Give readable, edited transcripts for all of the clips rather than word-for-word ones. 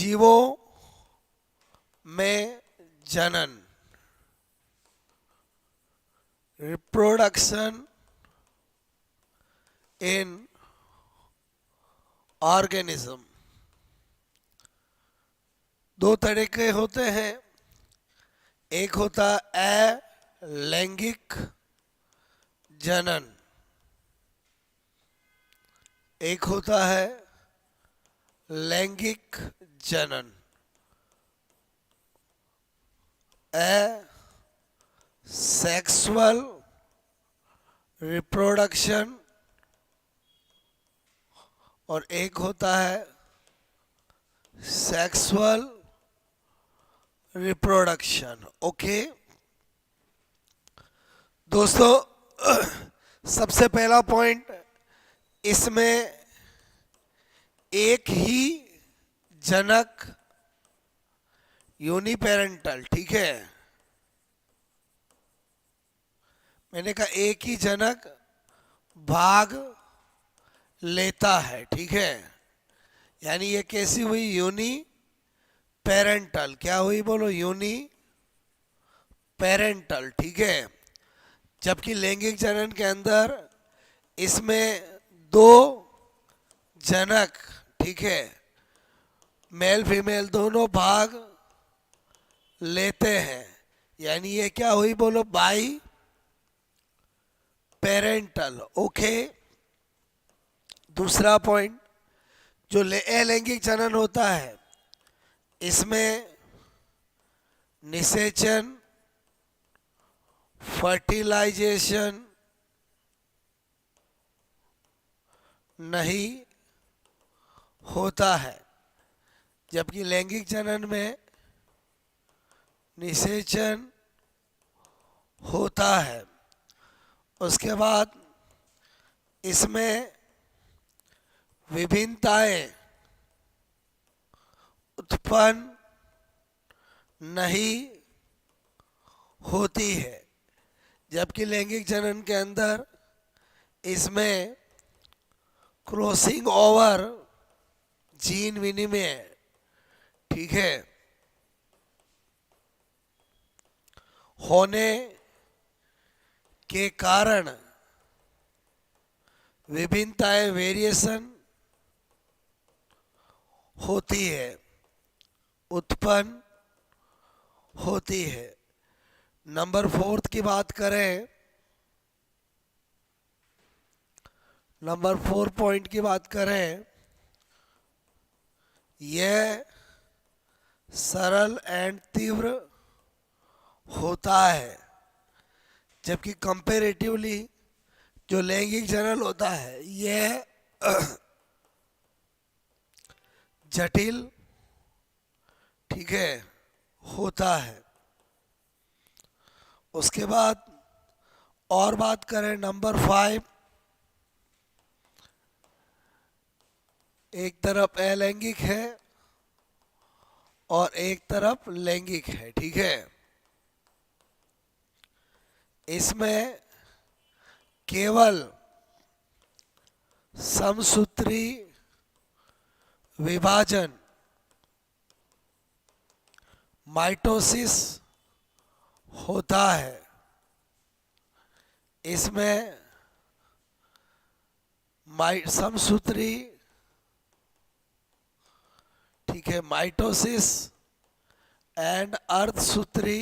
जीवों में जनन, रिप्रोडक्शन इन ऑर्गेनिज्म। दो तरीके होते हैं, एक होता अलैंगिक जनन, एक होता है लैंगिक जनन। सेक्सुअल रिप्रोडक्शन और एक होता है सेक्सुअल रिप्रोडक्शन। ओके दोस्तों, सबसे पहला पॉइंट, इसमें एक ही जनक यूनिपेरेंटल, ठीक है। मैंने कहा एक ही जनक भाग लेता है, ठीक है। यानी ये कैसी हुई? Uniparental. क्या हुई बोलो? यूनि पेरेंटल, ठीक है। जबकि लैंगिक जनन के अंदर इसमें दो जनक, ठीक है, मेल फीमेल दोनों भाग लेते हैं। यानी ये क्या हुई बोलो? By parental. ओके, दूसरा पॉइंट, जो अलैंगिक जनन होता है इसमें निषेचन, फर्टिलाइजेशन नहीं होता है। जबकि लैंगिक जनन में निषेचन होता है। उसके बाद इसमें विभिन्नताएं उत्पन्न नहीं होती है। जबकि लैंगिक जनन के अंदर इसमें क्रॉसिंग ओवर, जीन विनिमय, ठीक है, होने के कारण विभिन्नताएं, वेरिएशन होती है, उत्पन्न होती है। नंबर 4 की बात करें, नंबर 4 पॉइंट की बात करें, यह सरल एंड तीव्र होता है। जबकि कंपैरेटिवली जो लैंगिक जनन होता है यह जटिल, ठीक है, होता है। उसके बाद और बात करें, नंबर 5, एक तरफ अलैंगिक है और एक तरफ लैंगिक है, ठीक है। इसमें केवल समसूत्री विभाजन, माइटोसिस होता है। इसमें समसूत्री, ठीक है, माइटोसिस एंड अर्धसूत्री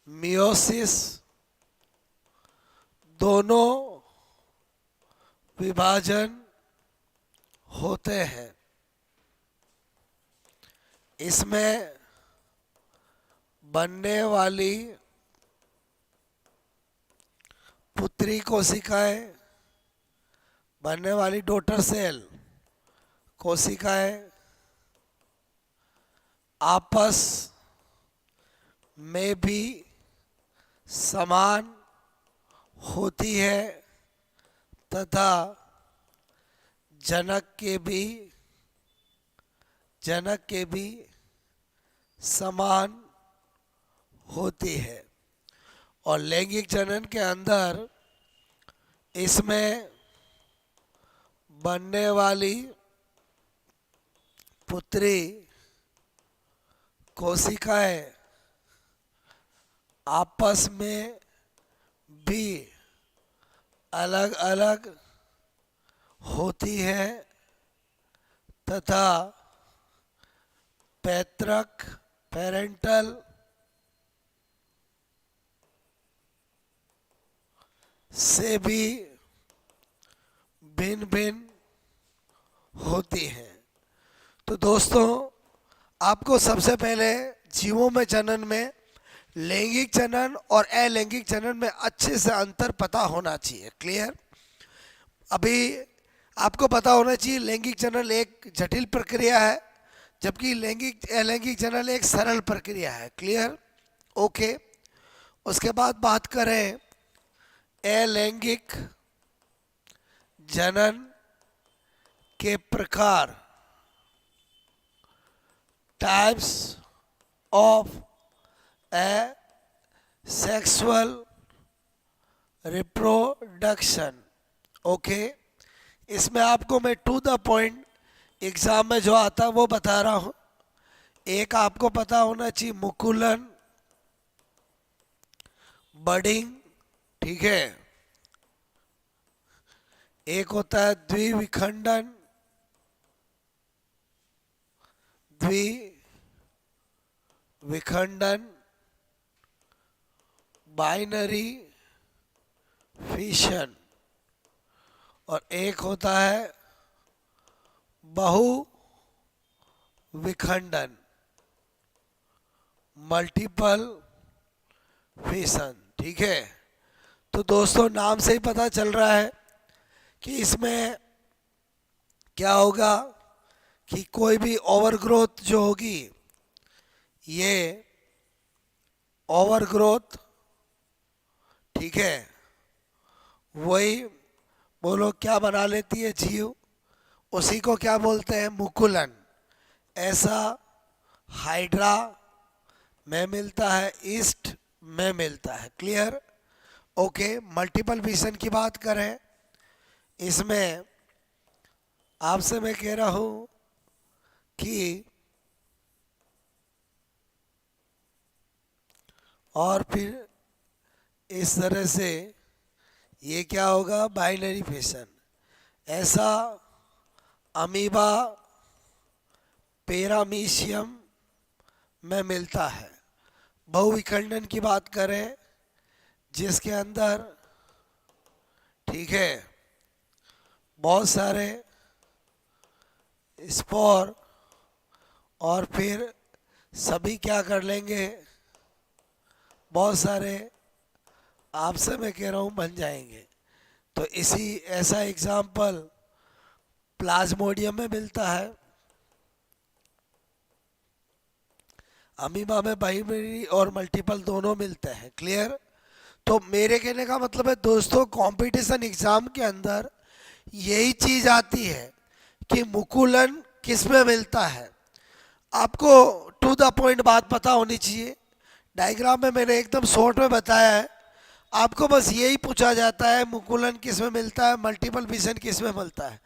मियोसिस दोनों विभाजन होते हैं। इसमें बनने वाली पुत्री कोशिकाएं, बनने वाली डॉटर सेल कोशिकाएं आपस में भी समान होती है तथा जनक के भी समान होती है। और लैंगिक जनन के अंदर इसमें बनने वाली पुत्री कोशिकाएं आपस में भी अलग अलग होती है तथा पैतृक पेरेंटल से भी भिन्न भिन्न होती हैं। तो दोस्तों, आपको सबसे पहले जीवों में जनन में लैंगिक जनन और अलैंगिक जनन में अच्छे से अंतर पता होना चाहिए। क्लियर? अभी आपको पता होना चाहिए लैंगिक जनन एक जटिल प्रक्रिया है, जबकि अलैंगिक जनन एक सरल प्रक्रिया है। क्लियर? ओके। उसके बाद बात करें अलैंगिक जनन के प्रकार, types of A sexual reproduction. Okay, इसमें आपको मैं टू द पॉइंट एग्जाम में जो आता है वो बता रहा हूं। एक आपको पता होना चाहिए मुकुलन, बडिंग, ठीक है। एक होता है द्विविखंडन, बाइनरी फिशन, और एक होता है बहु विखंडन, मल्टीपल फिशन। ठीक है। तो दोस्तों, नाम से ही पता चल रहा है कि इसमें क्या होगा कि कोई भी ओवरग्रोथ जो होगी, ये ओवरग्रोथ, ठीक है, वही बोलो क्या बना लेती है जीव, उसी को क्या बोलते हैं? मुकुलन। ऐसा हाइड्रा में मिलता है, ईस्ट में मिलता है। क्लियर? ओके। मल्टीपल विजन की बात करें, इसमें आपसे मैं कह रहा हूं कि और फिर इस तरह से ये क्या होगा? Binary fission. ऐसा अमीबा पैरामीशियम में मिलता है। बहुविखंडन की बात करें, जिसके अंदर, ठीक है, बहुत सारे स्पोर और फिर सभी क्या कर लेंगे? बहुत सारे, आपसे मैं कह रहा हूं, बन जाएंगे। तो इसी ऐसा एग्जाम्पल प्लाज्मोडियम में मिलता है। अमीबा में बाइनरी और मल्टीपल दोनों मिलते हैं। क्लियर? तो मेरे कहने का मतलब है दोस्तों, कंपटीशन एग्जाम के अंदर यही चीज आती है कि मुकुलन किस में मिलता है। आपको टू द पॉइंट बात पता होनी चाहिए। डायग्राम में मैंने एकदम शॉर्ट में बताया है। आपको बस यही पूछा जाता है मुकुलन किस में मिलता है, मल्टीपल विजन किस में मिलता है।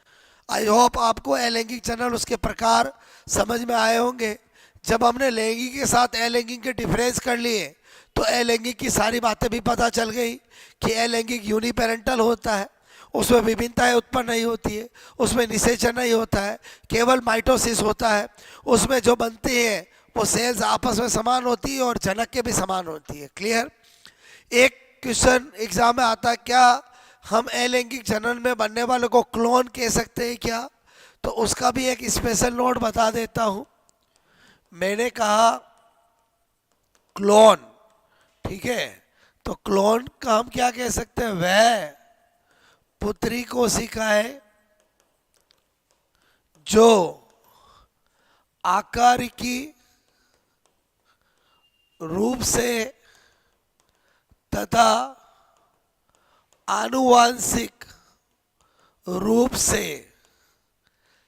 आई होप आपको अलैंगिक जनन, उसके प्रकार समझ में आए होंगे। जब हमने लैंगिक के साथ अलैंगिक के डिफरेंस कर लिए तो अलैंगिक की सारी बातें भी पता चल गई कि अलैंगिक यूनिपेरेंटल होता है, उसमें विभिन्नताएं उत्पन्न नहीं होती है, उसमें निषेचन नहीं होता है, केवल माइटोसिस होता है। उसमें जो बनती है वो सेल्स आपस में समान होती है और जनक के भी समान होती है। क्लियर? एक क्वेश्चन एग्जाम में आता है, क्या हम अलैंगिक जनन में बनने वाले को क्लोन कह सकते हैं क्या? तो उसका भी एक स्पेशल नोट बता देता हूं। मैंने कहा क्लोन, ठीक है, तो क्लोन का हम क्या कह सकते हैं? वह पुत्री कोशिकाएं जो आकारिकी रूप से तथा आनुवांशिक रूप से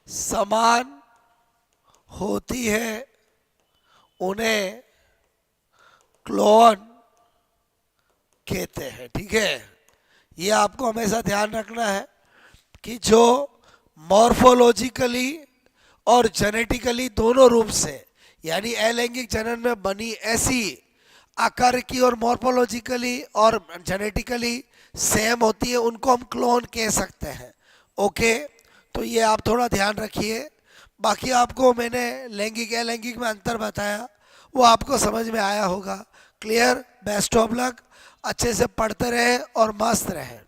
समान होती है, उन्हें क्लोन कहते हैं। ठीक है? ये आपको हमेशा ध्यान रखना है कि जो मॉर्फोलॉजिकली और जेनेटिकली दोनों रूप से, यानी अलैंगिक जनन में बनी ऐसी आकार की और मॉर्फोलॉजिकली और जेनेटिकली सेम होती है, उनको हम क्लोन कह सकते हैं। ओके, तो ये आप थोड़ा ध्यान रखिए। बाकी आपको मैंने लैंगिक अलैंगिक में अंतर बताया, वो आपको समझ में आया होगा। क्लियर? बेस्ट ऑफ लक, अच्छे से पढ़ते रहें और मस्त रहें।